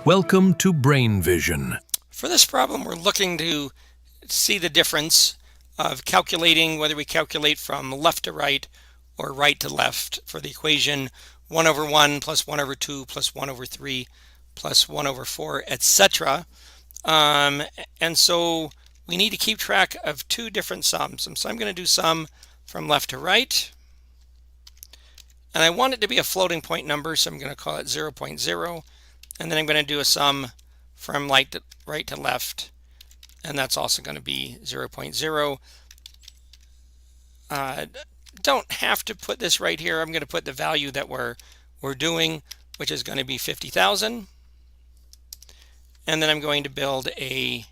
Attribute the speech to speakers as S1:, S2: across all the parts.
S1: Welcome to Brain Vision.
S2: For this problem, we're looking to see the difference of calculating whether we calculate from left to right or right to left for the equation 1 over 1 plus 1 over 2 plus 1 over 3 plus 1 over 4, etc. And so we need to keep track of two different sums. So I'm going to do sum from left to right. And I want it to be a floating point number, so I'm going to call it 0.0. And then I'm going to do a sum from right to left, and that's also going to be 0.0. Don't have to put this right here. I'm going to put the value that we're doing, which is going to be 50,000. And then I'm going to build a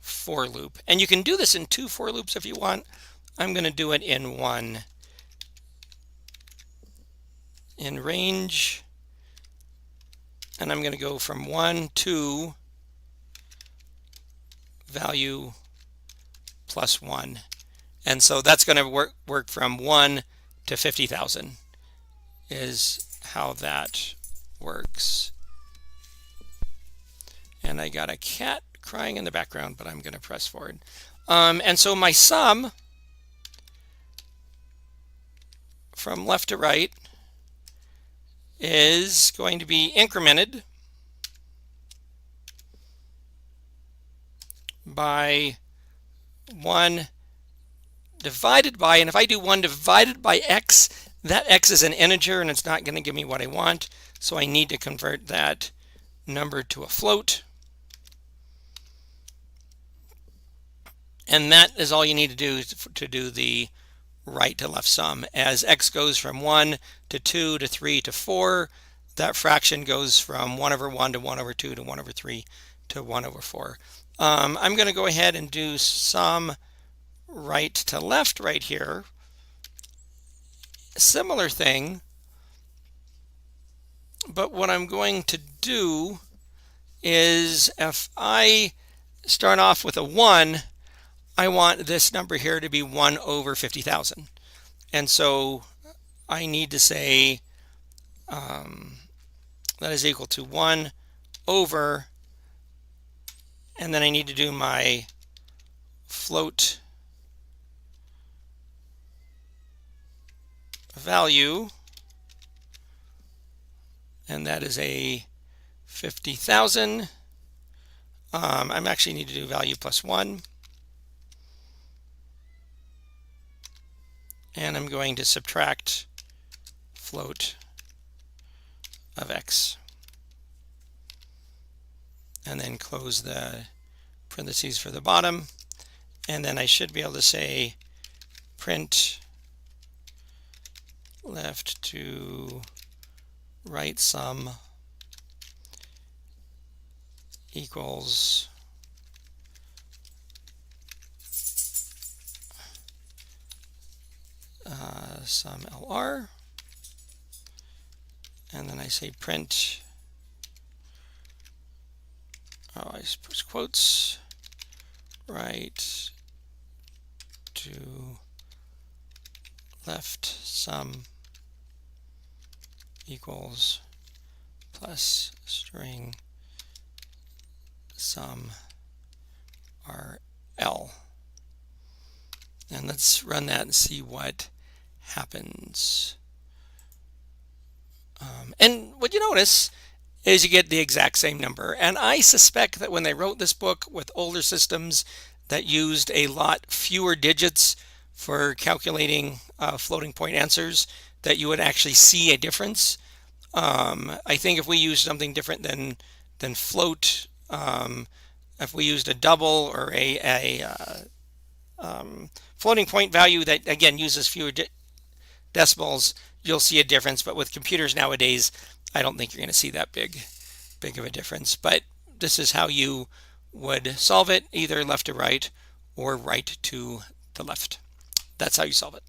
S2: for loop. And you can do this in two for loops if you want. I'm going to do it in one. In range, and I'm going to go from 1 to value plus 1. And so that's going to work from 1 to 50,000 is how that works. And I got a cat crying in the background, but I'm going to press forward. And so my sum from left to right is going to be incremented by 1 divided by, and if I do 1 divided by x, that x is an integer and it's not going to give me what I want, so I need to convert that number to a float. And that is all you need to do to do the right to left sum. As x goes from 1 to 2 to 3 to 4, that fraction goes from 1 over 1 to 1 over 2 to 1 over 3 to 1 over 4. I'm going to go ahead and do sum right to left right here. Similar thing, but what I'm going to do is if I start off with a 1, I want this number here to be 1 over 50,000. And so I need to say that is equal to 1 over, and then I need to do my float value, and that is a 50,000. I'm actually need to do value plus 1. And I'm going to subtract float of x. And then close the parentheses for the bottom. And then I should be able to say print left to right sum equals sum LR, and then I say print, I push quotes, right to left sum equals plus string sum RL. And let's run that and see what happens. And what you notice is you get the exact same number. And I suspect that when they wrote this book with older systems that used a lot fewer digits for calculating floating point answers, that you would actually see a difference. I think if we used something different than float, if we used a double or a floating point value that again uses fewer decimals, you'll see a difference. But with computers nowadays, I don't think you're going to see that big of a difference. But this is how you would solve it, either left to right or right to the left. That's how you solve it.